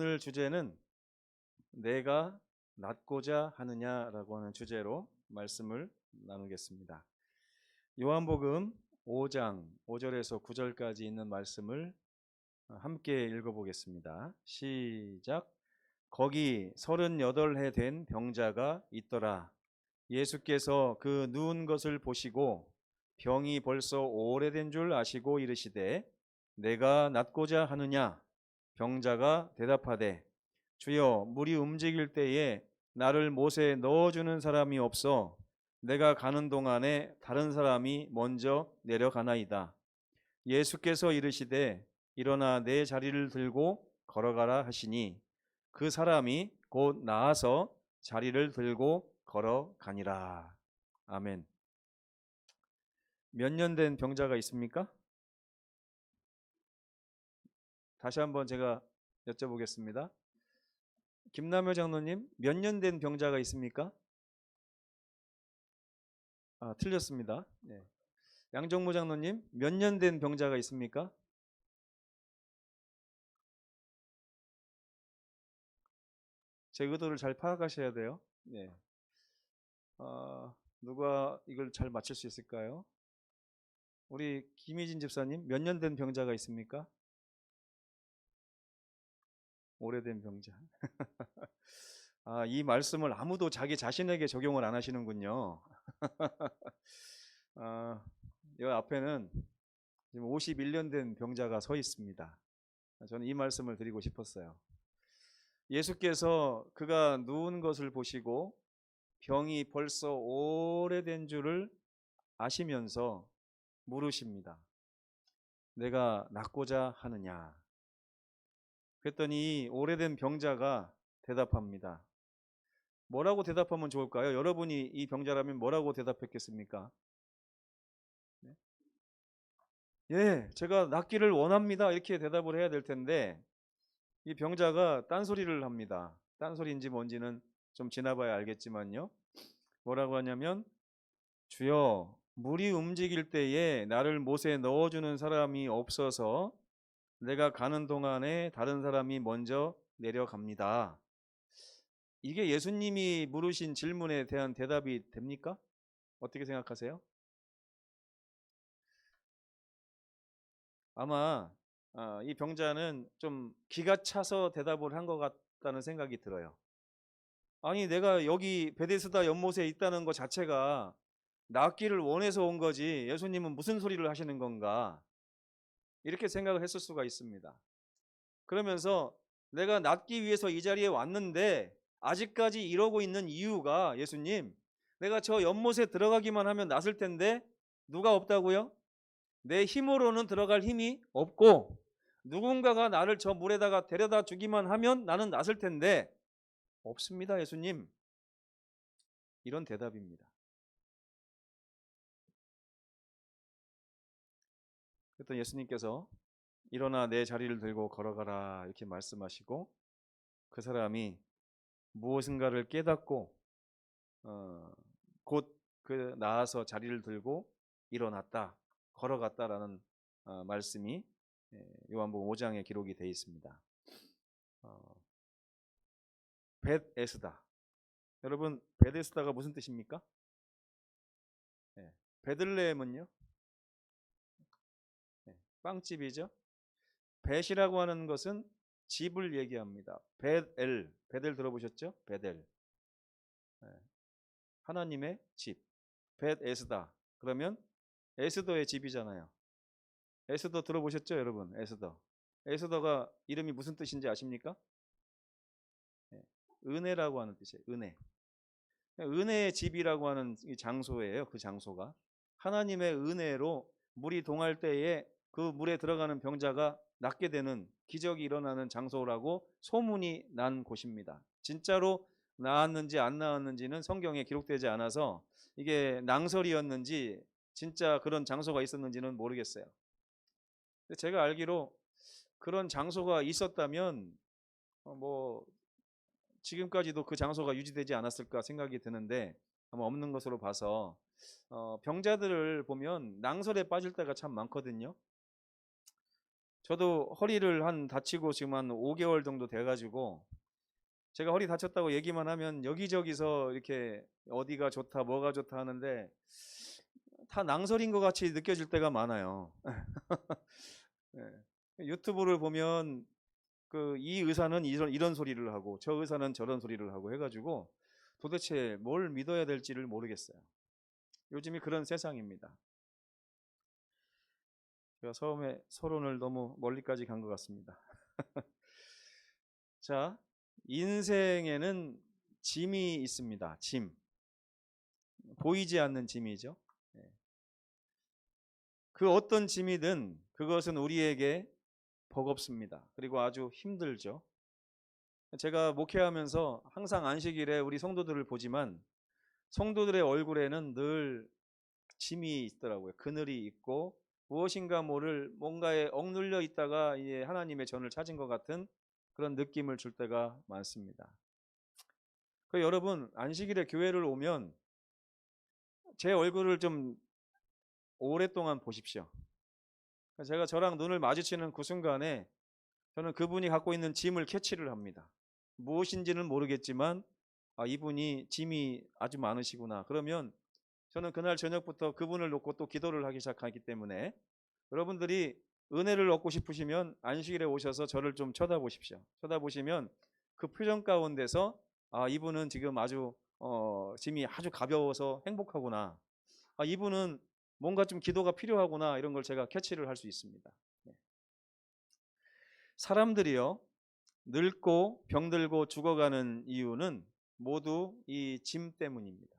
오늘 주제는 내가 낫고자 하느냐라고 하는 주제로 말씀을 나누겠습니다. 요한복음 5장 5절에서 9절까지 있는 말씀을 함께 읽어보겠습니다. 시작. 거기 38해 된 병자가 있더라. 예수께서 그 누운 것을 보시고 병이 벌써 오래된 줄 아시고 이르시되 내가 낫고자 하느냐? 병자가 대답하되 주여, 물이 움직일 때에 나를 못에 넣어주는 사람이 없어 내가 가는 동안에 다른 사람이 먼저 내려가나이다. 예수께서 이르시되 일어나 내 자리를 들고 걸어가라 하시니 그 사람이 곧 나아서 자리를 들고 걸어가니라. 아멘. 몇 년 된 병자가 있습니까? 다시 한번 제가 여쭤보겠습니다. 김남효 장로님, 몇 년 된 병자가 있습니까? 틀렸습니다. 네. 양정모 장로님, 몇 년 된 병자가 있습니까? 제 의도를 잘 파악하셔야 돼요. 네. 누가 이걸 잘 맞힐 수 있을까요? 우리 김희진 집사님, 몇 년 된 병자가 있습니까? 오래된 병자. 이 말씀을 아무도 자기 자신에게 적용을 안 하시는군요. 이 앞에는 지금 51년 된 병자가 서 있습니다. 저는 이 말씀을 드리고 싶었어요. 예수께서 그가 누운 것을 보시고 병이 벌써 오래된 줄을 아시면서 물으십니다. 내가 낫고자 하느냐? 그랬더니 오래된 병자가 대답합니다. 뭐라고 대답하면 좋을까요? 여러분이 이 병자라면 뭐라고 대답했겠습니까? 네? 예, 제가 낫기를 원합니다. 이렇게 대답을 해야 될 텐데 이 병자가 딴소리를 합니다. 딴소리인지 뭔지는 좀 지나봐야 알겠지만요. 뭐라고 하냐면 주여, 물이 움직일 때에 나를 못에 넣어주는 사람이 없어서 내가 가는 동안에 다른 사람이 먼저 내려갑니다. 이게 예수님이 물으신 질문에 대한 대답이 됩니까? 어떻게 생각하세요? 아마 이 병자는 좀 기가 차서 대답을 한 것 같다는 생각이 들어요. 아니, 내가 여기 베데스다 연못에 있다는 것 자체가 낫기를 원해서 온 거지 예수님은 무슨 소리를 하시는 건가, 이렇게 생각을 했을 수가 있습니다. 그러면서 내가 낫기 위해서 이 자리에 왔는데 아직까지 이러고 있는 이유가, 예수님, 내가 저 연못에 들어가기만 하면 낫을 텐데 누가 없다고요? 내 힘으로는 들어갈 힘이 없고 누군가가 나를 저 물에다가 데려다 주기만 하면 나는 낫을 텐데 없습니다, 예수님. 이런 대답입니다. 그랬더니 예수님께서 일어나 내 자리를 들고 걸어가라 이렇게 말씀하시고 그 사람이 무엇인가를 깨닫고 곧 그 나아서 자리를 들고 일어났다, 걸어갔다라는 말씀이 요한복음 5장에 기록이 되어 있습니다. 벳에스다. 여러분, 벳에스다가 무슨 뜻입니까? 베들레헴은요? 빵집이죠. 벳이라고 하는 것은 집을 얘기합니다. 벳엘, 베델 들어보셨죠? 베델, 하나님의 집. 벳에스다. 그러면 에스더의 집이잖아요. 에스더 들어보셨죠, 여러분? 에스더. 에스더가 이름이 무슨 뜻인지 아십니까? 은혜라고 하는 뜻이에요. 은혜. 은혜의 집이라고 하는 이 장소예요. 그 장소가 하나님의 은혜로 물이 동할 때에 그 물에 들어가는 병자가 낫게 되는 기적이 일어나는 장소라고 소문이 난 곳입니다. 진짜로 나았는지 안 나았는지는 성경에 기록되지 않아서 이게 낭설이었는지 진짜 그런 장소가 있었는지는 모르겠어요. 제가 알기로 그런 장소가 있었다면 뭐 지금까지도 그 장소가 유지되지 않았을까 생각이 드는데 아마 없는 것으로 봐서 병자들을 보면 낭설에 빠질 때가 참 많거든요. 저도 허리를 다치고 지금 한 5개월 정도 돼가지고 제가 허리 다쳤다고 얘기만 하면 여기저기서 이렇게 어디가 좋다 뭐가 좋다 하는데 다 낭설인 것 같이 느껴질 때가 많아요. 예. 유튜브를 보면 이 의사는 이런 소리를 하고 저 의사는 저런 소리를 하고 해가지고 도대체 뭘 믿어야 될지를 모르겠어요. 요즘이 그런 세상입니다. 제가 처음에 서론을 너무 멀리까지 간 것 같습니다. 자, 인생에는 짐이 있습니다. 짐. 보이지 않는 짐이죠. 예. 그 어떤 짐이든 그것은 우리에게 버겁습니다. 그리고 아주 힘들죠. 제가 목회하면서 항상 안식일에 우리 성도들을 보지만 성도들의 얼굴에는 늘 짐이 있더라고요. 그늘이 있고 무엇인가 모를 뭔가에 억눌려 있다가 이제 하나님의 전을 찾은 것 같은 그런 느낌을 줄 때가 많습니다. 여러분 안식일에 교회를 오면 제 얼굴을 좀 오랫동안 보십시오. 제가 저랑 눈을 마주치는 그 순간에 저는 그분이 갖고 있는 짐을 캐치를 합니다. 무엇인지는 모르겠지만 이분이 짐이 아주 많으시구나. 그러면 저는 그날 저녁부터 그분을 놓고 또 기도를 하기 시작하기 때문에 여러분들이 은혜를 얻고 싶으시면 안식일에 오셔서 저를 좀 쳐다보십시오. 쳐다보시면 그 표정 가운데서 이분은 지금 아주 짐이 아주 가벼워서 행복하구나. 이분은 뭔가 좀 기도가 필요하구나. 이런 걸 제가 캐치를 할 수 있습니다. 네. 사람들이요 늙고 병들고 죽어가는 이유는 모두 이 짐 때문입니다.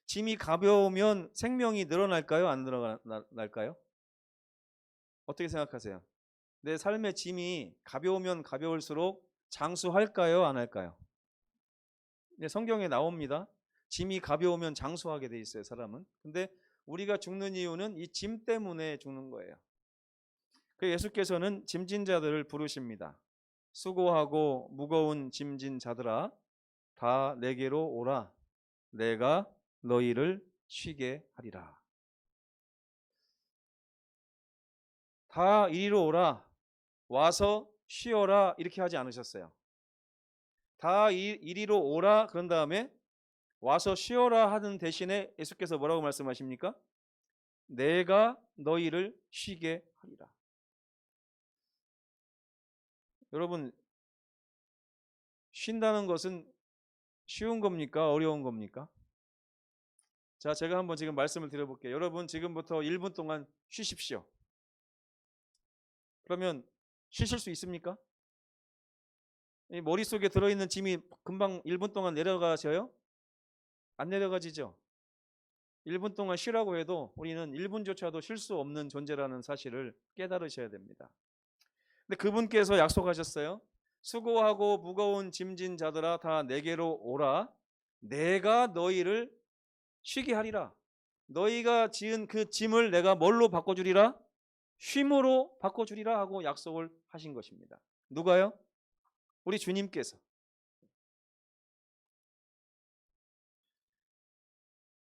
짐이 가벼우면 생명이 늘어날까요? 안 늘어날까요? 어떻게 생각하세요? 내 삶의 짐이 가벼우면 가벼울수록 장수할까요? 안 할까요? 네, 성경에 나옵니다. 짐이 가벼우면 장수하게 돼 있어요, 사람은. 근데 우리가 죽는 이유는 이 짐 때문에 죽는 거예요. 예수께서는 짐진 자들을 부르십니다. 수고하고 무거운 짐진 자들아 다 내게로 오라. 내가 너희를 쉬게 하리라. 다 이리로 오라. 와서 쉬어라. 이렇게 하지 않으셨어요. 다 이리로 오라. 그런 다음에 와서 쉬어라 하는 대신에 예수께서 뭐라고 말씀하십니까? 내가 너희를 쉬게 하리라. 여러분 쉰다는 것은 쉬운 겁니까? 어려운 겁니까? 자, 제가 한번 지금 말씀을 드려볼게요. 여러분 지금부터 1분 동안 쉬십시오. 그러면 쉬실 수 있습니까? 머릿속에 들어있는 짐이 금방 1분 동안 내려가셔요? 안 내려가지죠? 1분 동안 쉬라고 해도 우리는 1분조차도 쉴 수 없는 존재라는 사실을 깨달으셔야 됩니다. 근데 그분께서 약속하셨어요. 수고하고 무거운 짐진 자들아 다 내게로 오라. 내가 너희를 쉬게 하리라. 너희가 지은 그 짐을 내가 뭘로 바꿔주리라? 쉼으로 바꿔주리라 하고 약속을 하신 것입니다. 누가요? 우리 주님께서.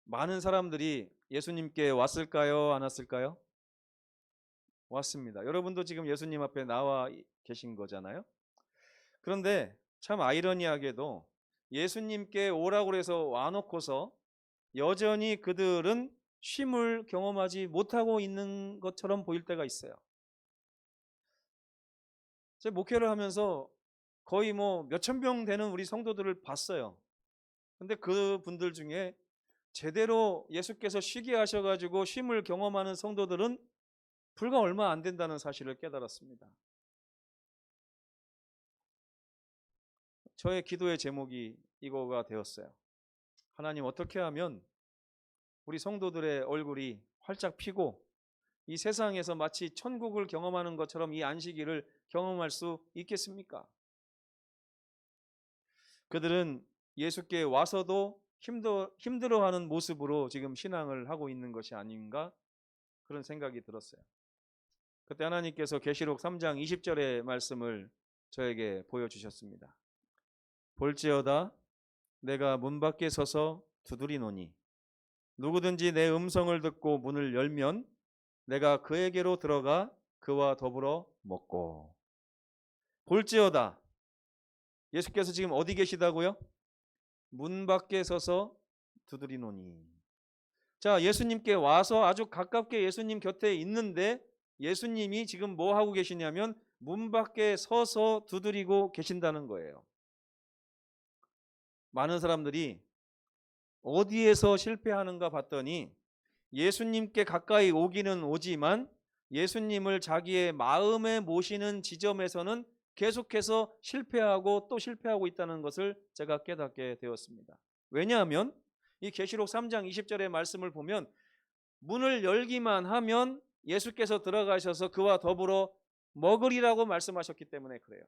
많은 사람들이 예수님께 왔을까요? 안 왔을까요? 왔습니다. 여러분도 지금 예수님 앞에 나와 계신 거잖아요. 그런데 참 아이러니하게도 예수님께 오라고 해서 와놓고서 여전히 그들은 쉼을 경험하지 못하고 있는 것처럼 보일 때가 있어요. 제 목회를 하면서 거의 몇천 명 되는 우리 성도들을 봤어요. 근데 그분들 중에 제대로 예수께서 쉬게 하셔가지고 쉼을 경험하는 성도들은 불과 얼마 안 된다는 사실을 깨달았습니다. 저의 기도의 제목이 이거가 되었어요. 하나님, 어떻게 하면 우리 성도들의 얼굴이 활짝 피고 이 세상에서 마치 천국을 경험하는 것처럼 이 안식일을 경험할 수 있겠습니까? 그들은 예수께 와서도 힘들어하는 모습으로 지금 신앙을 하고 있는 것이 아닌가 그런 생각이 들었어요. 그때 하나님께서 계시록 3장 20절의 말씀을 저에게 보여주셨습니다. 볼지어다 내가 문 밖에 서서 두드리노니 누구든지 내 음성을 듣고 문을 열면 내가 그에게로 들어가 그와 더불어 먹고. 볼지어다. 예수께서 지금 어디 계시다고요? 문 밖에 서서 두드리노니. 자, 예수님께 와서 아주 가깝게 예수님 곁에 있는데 예수님이 지금 뭐 하고 계시냐면 문 밖에 서서 두드리고 계신다는 거예요. 많은 사람들이 어디에서 실패하는가 봤더니 예수님께 가까이 오기는 오지만 예수님을 자기의 마음에 모시는 지점에서는 계속해서 실패하고 또 실패하고 있다는 것을 제가 깨닫게 되었습니다. 왜냐하면 이 계시록 3장 20절의 말씀을 보면 문을 열기만 하면 예수께서 들어가셔서 그와 더불어 먹으리라고 말씀하셨기 때문에 그래요.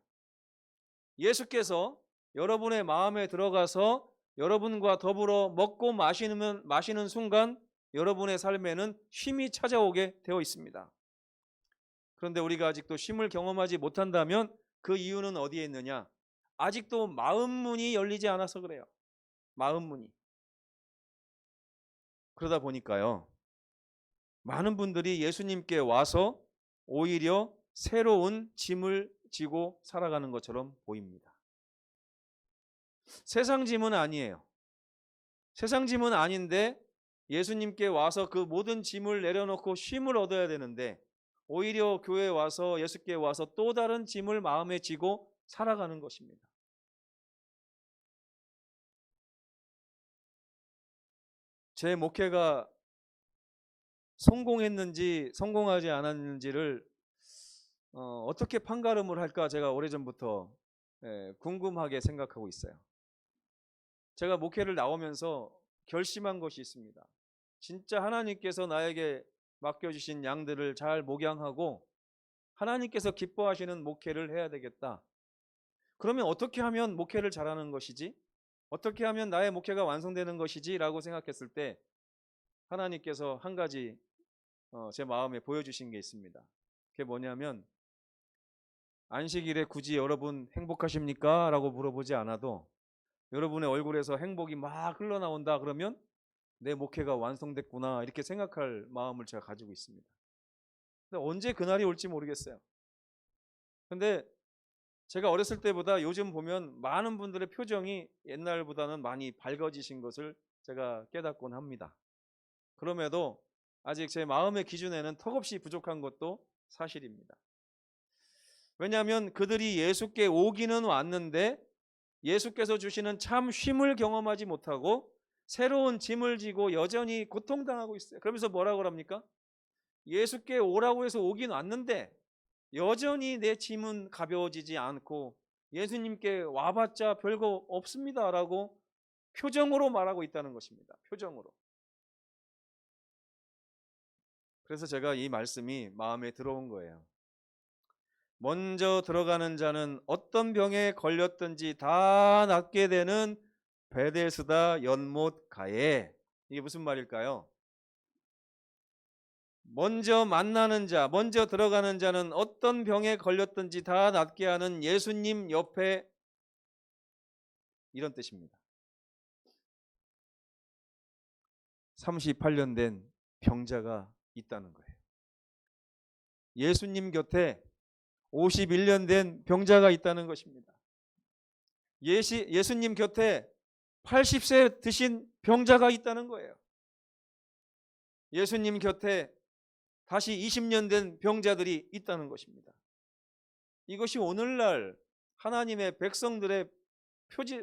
예수께서 여러분의 마음에 들어가서 여러분과 더불어 먹고 마시는 순간 여러분의 삶에는 쉼이 찾아오게 되어 있습니다. 그런데 우리가 아직도 쉼을 경험하지 못한다면 그 이유는 어디에 있느냐? 아직도 마음 문이 열리지 않아서 그래요. 마음 문이. 그러다 보니까요. 많은 분들이 예수님께 와서 오히려 새로운 짐을 지고 살아가는 것처럼 보입니다. 세상 짐은 아니에요. 세상 짐은 아닌데 예수님께 와서 그 모든 짐을 내려놓고 쉼을 얻어야 되는데 오히려 교회에 와서 예수께 와서 또 다른 짐을 마음에 지고 살아가는 것입니다. 제 목회가 성공했는지 성공하지 않았는지를 어떻게 판가름을 할까 제가 오래전부터 궁금하게 생각하고 있어요. 제가 목회를 나오면서 결심한 것이 있습니다. 진짜 하나님께서 나에게 맡겨주신 양들을 잘 목양하고 하나님께서 기뻐하시는 목회를 해야 되겠다. 그러면 어떻게 하면 목회를 잘하는 것이지? 어떻게 하면 나의 목회가 완성되는 것이지? 라고 생각했을 때 하나님께서 한 가지 제 마음에 보여주신 게 있습니다. 그게 뭐냐면 안식일에 굳이 여러분 행복하십니까? 라고 물어보지 않아도 여러분의 얼굴에서 행복이 막 흘러나온다 그러면 내 목회가 완성됐구나 이렇게 생각할 마음을 제가 가지고 있습니다. 근데 언제 그날이 올지 모르겠어요. 근데 제가 어렸을 때보다 요즘 보면 많은 분들의 표정이 옛날보다는 많이 밝아지신 것을 제가 깨닫곤 합니다. 그럼에도 아직 제 마음의 기준에는 턱없이 부족한 것도 사실입니다. 왜냐하면 그들이 예수께 오기는 왔는데 예수께서 주시는 참 쉼을 경험하지 못하고 새로운 짐을 지고 여전히 고통당하고 있어요. 그러면서 뭐라고 합니까? 예수께 오라고 해서 오긴 왔는데 여전히 내 짐은 가벼워지지 않고 예수님께 와봤자 별거 없습니다라고 표정으로 말하고 있다는 것입니다. 표정으로. 그래서 제가 이 말씀이 마음에 들어온 거예요. 먼저 들어가는 자는 어떤 병에 걸렸든지 다 낫게 되는 베데스다 연못 가에. 이게 무슨 말일까요? 먼저 만나는 자, 먼저 들어가는 자는 어떤 병에 걸렸든지 다 낫게 하는 예수님 옆에, 이런 뜻입니다. 38년 된 병자가 있다는 거예요. 예수님 곁에 51년 된 병자가 있다는 것입니다. 예수님 곁에 80세 드신 병자가 있다는 거예요. 예수님 곁에 다시 20년 된 병자들이 있다는 것입니다. 이것이 오늘날 하나님의 백성들의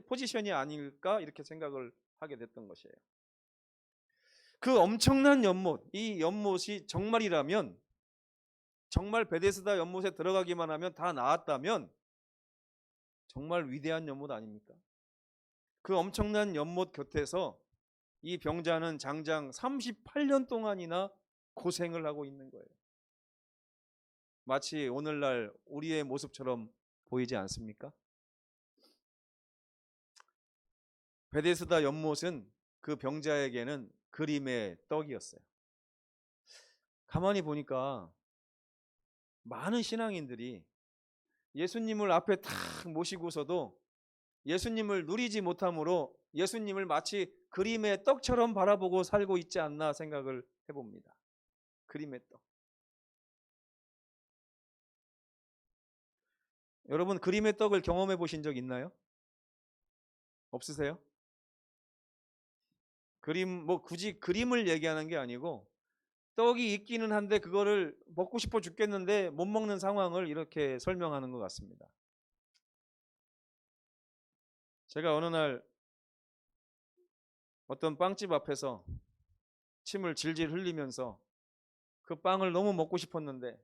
포지션이 아닐까 이렇게 생각을 하게 됐던 것이에요. 그 엄청난 연못, 이 연못이 정말이라면, 정말 베데스다 연못에 들어가기만 하면 다 나았다면 정말 위대한 연못 아닙니까? 그 엄청난 연못 곁에서 이 병자는 장장 38년 동안이나 고생을 하고 있는 거예요. 마치 오늘날 우리의 모습처럼 보이지 않습니까? 베데스다 연못은 그 병자에게는 그림의 떡이었어요. 가만히 보니까 많은 신앙인들이 예수님을 앞에 탁 모시고서도 예수님을 누리지 못함으로 예수님을 마치 그림의 떡처럼 바라보고 살고 있지 않나 생각을 해봅니다. 그림의 떡. 여러분 그림의 떡을 경험해 보신 적 있나요? 없으세요? 뭐 굳이 그림을 얘기하는 게 아니고 떡이 있기는 한데 그거를 먹고 싶어 죽겠는데 못 먹는 상황을 이렇게 설명하는 것 같습니다. 제가 어느 날 어떤 빵집 앞에서 침을 질질 흘리면서 그 빵을 너무 먹고 싶었는데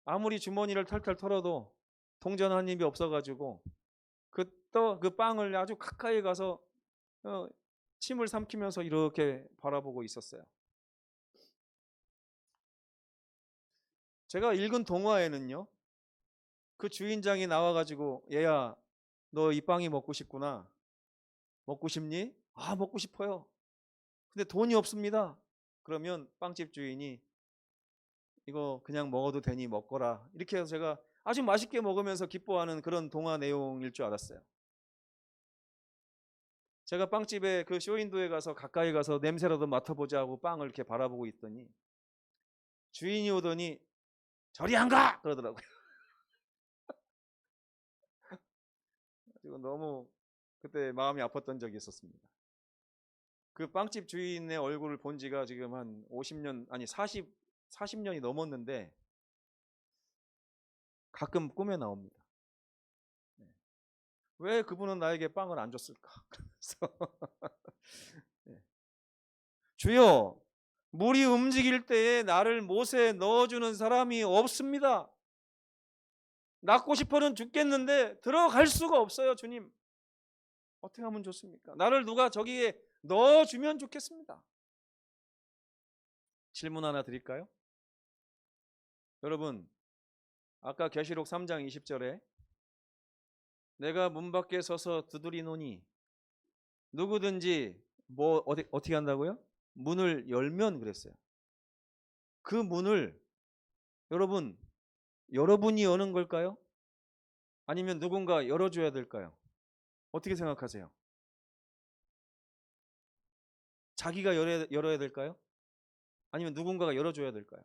아무리 주머니를 탈탈 털어도 동전 한 입이 없어가지고 그 빵을 아주 가까이 가서 침을 삼키면서 이렇게 바라보고 있었어요. 제가 읽은 동화에는요, 그 주인장이 나와가지고 얘야 너 이 빵이 먹고 싶구나. 먹고 싶니? 아 먹고 싶어요. 근데 돈이 없습니다. 그러면 빵집 주인이 이거 그냥 먹어도 되니 먹거라. 이렇게 해서 제가 아주 맛있게 먹으면서 기뻐하는 그런 동화 내용일 줄 알았어요. 제가 빵집에 그 쇼윈도에 가서 가까이 가서 냄새라도 맡아보자 하고 빵을 이렇게 바라보고 있더니 주인이 오더니 저리 안 가! 그러더라고요. 그리고 너무 그때 마음이 아팠던 적이 있었습니다. 그 빵집 주인의 얼굴을 본 지가 지금 한 50년, 아니 40년이 넘었는데 가끔 꿈에 나옵니다. 왜 그분은 나에게 빵을 안 줬을까? 그래서 주여, 물이 움직일 때에 나를 못에 넣어주는 사람이 없습니다. 낳고 싶어는 죽겠는데 들어갈 수가 없어요, 주님. 어떻게 하면 좋습니까? 나를 누가 저기에 넣어주면 좋겠습니다. 질문 하나 드릴까요? 여러분, 아까 계시록 3장 20절에 내가 문 밖에 서서 두드리노니 누구든지 어떻게 한다고요? 문을 열면 그랬어요. 그 문을 여러분이 여는 걸까요? 아니면 누군가 열어줘야 될까요? 어떻게 생각하세요? 자기가 열어야 될까요? 아니면 누군가가 열어줘야 될까요?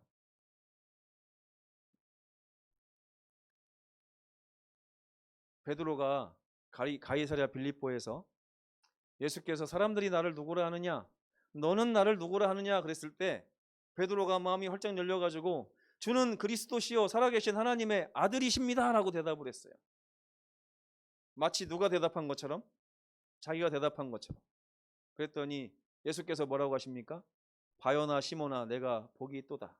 베드로가 가이사랴 빌립보에서 예수께서 사람들이 나를 누구라 하느냐? 너는 나를 누구라 하느냐? 그랬을 때 베드로가 마음이 활짝 열려가지고 주는 그리스도시요 살아계신 하나님의 아들이십니다 라고 대답을 했어요. 마치 누가 대답한 것처럼, 자기가 대답한 것처럼. 그랬더니 예수께서 뭐라고 하십니까? 바요나 시몬아 내가 복이 있도다.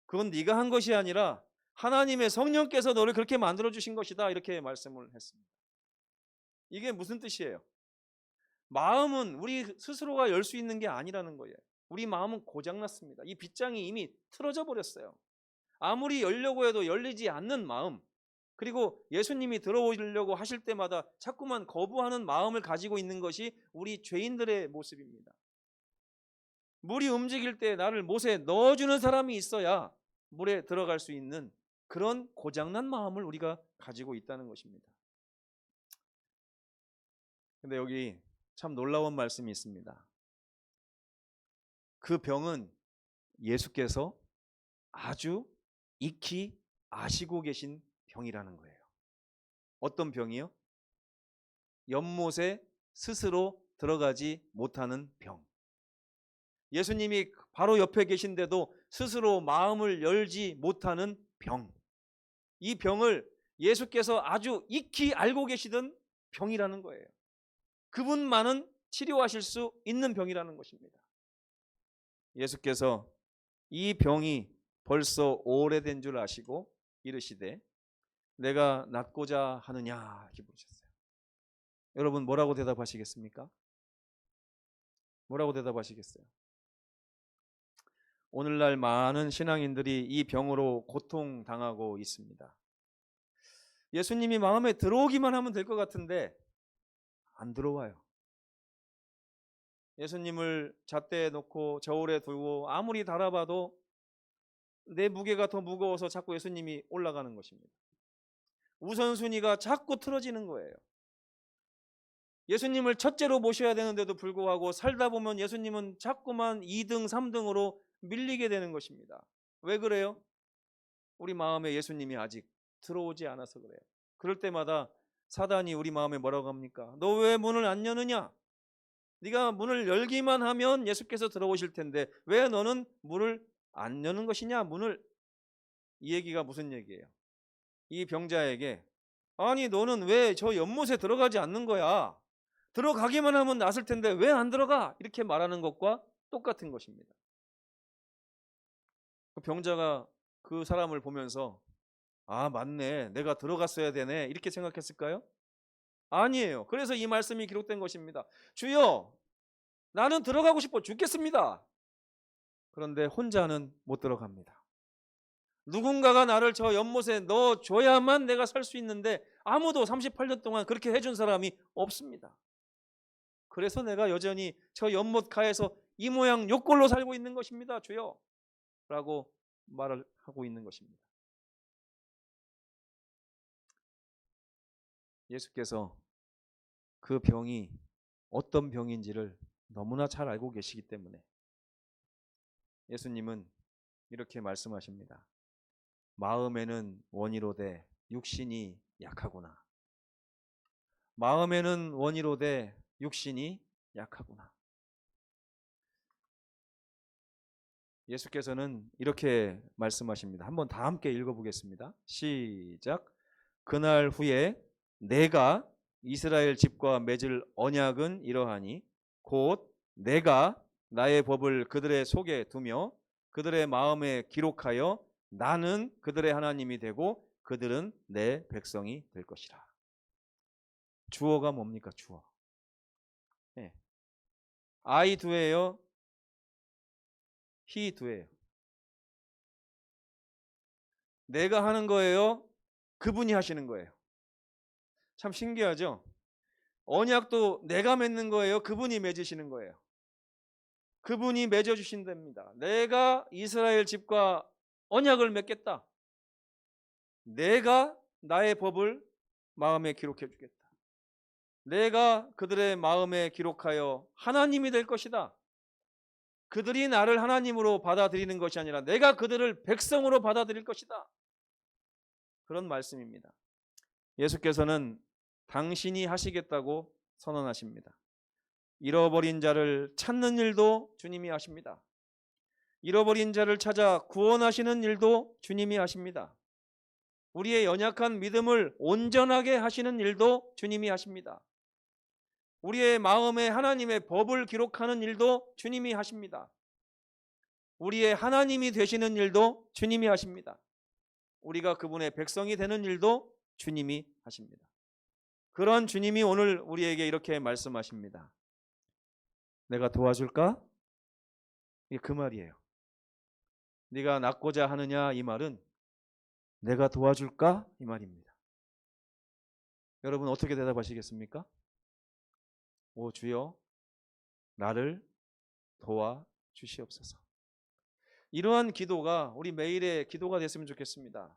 그건 네가 한 것이 아니라 하나님의 성령께서 너를 그렇게 만들어 주신 것이다. 이렇게 말씀을 했습니다. 이게 무슨 뜻이에요? 마음은 우리 스스로가 열 수 있는 게 아니라는 거예요. 우리 마음은 고장났습니다. 이 빗장이 이미 틀어져 버렸어요. 아무리 열려고 해도 열리지 않는 마음, 그리고 예수님이 들어오려고 하실 때마다 자꾸만 거부하는 마음을 가지고 있는 것이 우리 죄인들의 모습입니다. 물이 움직일 때 나를 못에 넣어주는 사람이 있어야 물에 들어갈 수 있는 그런 고장난 마음을 우리가 가지고 있다는 것입니다. 근데 여기 참 놀라운 말씀이 있습니다. 그 병은 예수께서 아주 익히 아시고 계신 병이라는 거예요. 어떤 병이요? 연못에 스스로 들어가지 못하는 병. 예수님이 바로 옆에 계신데도 스스로 마음을 열지 못하는 병. 이 병을 예수께서 아주 익히 알고 계시던 병이라는 거예요. 그분만은 치료하실 수 있는 병이라는 것입니다. 예수께서 이 병이 벌써 오래된 줄 아시고 이르시되 내가 낫고자 하느냐 이렇게 물으셨어요. 여러분 뭐라고 대답하시겠습니까? 뭐라고 대답하시겠어요? 오늘날 많은 신앙인들이 이 병으로 고통당하고 있습니다. 예수님이 마음에 들어오기만 하면 될 것 같은데 안 들어와요. 예수님을 잣대에 놓고 저울에 두고 아무리 달아봐도 내 무게가 더 무거워서 자꾸 예수님이 올라가는 것입니다. 우선순위가 자꾸 틀어지는 거예요. 예수님을 첫째로 모셔야 되는데도 불구하고 살다 보면 예수님은 자꾸만 2등, 3등으로 밀리게 되는 것입니다. 왜 그래요? 우리 마음에 예수님이 아직 들어오지 않아서 그래요. 그럴 때마다 사단이 우리 마음에 뭐라고 합니까? 너 왜 문을 안 여느냐? 네가 문을 열기만 하면 예수께서 들어오실 텐데 왜 너는 문을 안 여는 것이냐? 이 얘기가 무슨 얘기예요? 이 병자에게 아니 너는 왜 저 연못에 들어가지 않는 거야? 들어가기만 하면 낫을 텐데 왜 안 들어가? 이렇게 말하는 것과 똑같은 것입니다. 그 병자가 그 사람을 보면서 아 맞네 내가 들어갔어야 되네 이렇게 생각했을까요? 아니에요. 그래서 이 말씀이 기록된 것입니다. 주여 나는 들어가고 싶어 죽겠습니다. 그런데 혼자는 못 들어갑니다. 누군가가 나를 저 연못에 넣어줘야만 내가 살 수 있는데 아무도 38년 동안 그렇게 해준 사람이 없습니다. 그래서 내가 여전히 저 연못 가에서 이 모양 요꼴로 살고 있는 것입니다. 주여 라고 말을 하고 있는 것입니다. 예수께서 그 병이 어떤 병인지를 너무나 잘 알고 계시기 때문에 예수님은 이렇게 말씀하십니다. 마음에는 원이로되 육신이 약하구나. 마음에는 원이로되 육신이 약하구나. 예수께서는 이렇게 말씀하십니다. 한번 다 함께 읽어보겠습니다. 시작. 그날 후에 내가 이스라엘 집과 맺을 언약은 이러하니 곧 내가 나의 법을 그들의 속에 두며 그들의 마음에 기록하여 나는 그들의 하나님이 되고 그들은 내 백성이 될 것이라. 주어가 뭡니까? 주어. 네. I do예요? he do예요? 내가 하는 거예요? 그분이 하시는 거예요? 참 신기하죠? 언약도 내가 맺는 거예요? 그분이 맺으시는 거예요? 그분이 맺어주신답니다. 내가 이스라엘 집과 언약을 맺겠다. 내가 나의 법을 마음에 기록해 주겠다. 내가 그들의 마음에 기록하여 하나님이 될 것이다. 그들이 나를 하나님으로 받아들이는 것이 아니라 내가 그들을 백성으로 받아들일 것이다. 그런 말씀입니다. 예수께서는 당신이 하시겠다고 선언하십니다. 잃어버린 자를 찾는 일도 주님이 하십니다. 잃어버린 자를 찾아 구원하시는 일도 주님이 하십니다. 우리의 연약한 믿음을 온전하게 하시는 일도 주님이 하십니다. 우리의 마음에 하나님의 법을 기록하는 일도 주님이 하십니다. 우리의 하나님이 되시는 일도 주님이 하십니다. 우리가 그분의 백성이 되는 일도 주님이 하십니다. 그런 주님이 오늘 우리에게 이렇게 말씀하십니다. 내가 도와줄까? 이게 그 말이에요. 네가 낫고자 하느냐 이 말은 내가 도와줄까? 이 말입니다. 여러분 어떻게 대답하시겠습니까? 오 주여 나를 도와주시옵소서. 이러한 기도가 우리 매일의 기도가 됐으면 좋겠습니다.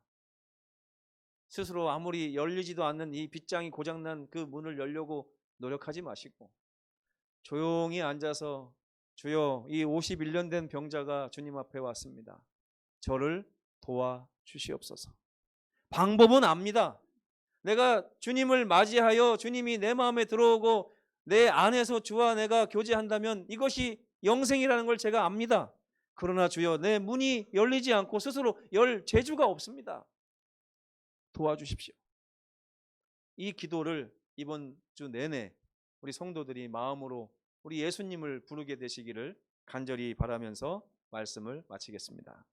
스스로 아무리 열리지도 않는 이 빗장이 고장난 그 문을 열려고 노력하지 마시고 조용히 앉아서 주여 이 51년 된 병자가 주님 앞에 왔습니다. 저를 도와주시옵소서. 방법은 압니다. 내가 주님을 맞이하여 주님이 내 마음에 들어오고 내 안에서 주와 내가 교제한다면 이것이 영생이라는 걸 제가 압니다. 그러나 주여 내 문이 열리지 않고 스스로 열 재주가 없습니다. 도와주십시오. 이 기도를 이번 주 내내 우리 성도들이 마음으로 우리 예수님을 부르게 되시기를 간절히 바라면서 말씀을 마치겠습니다.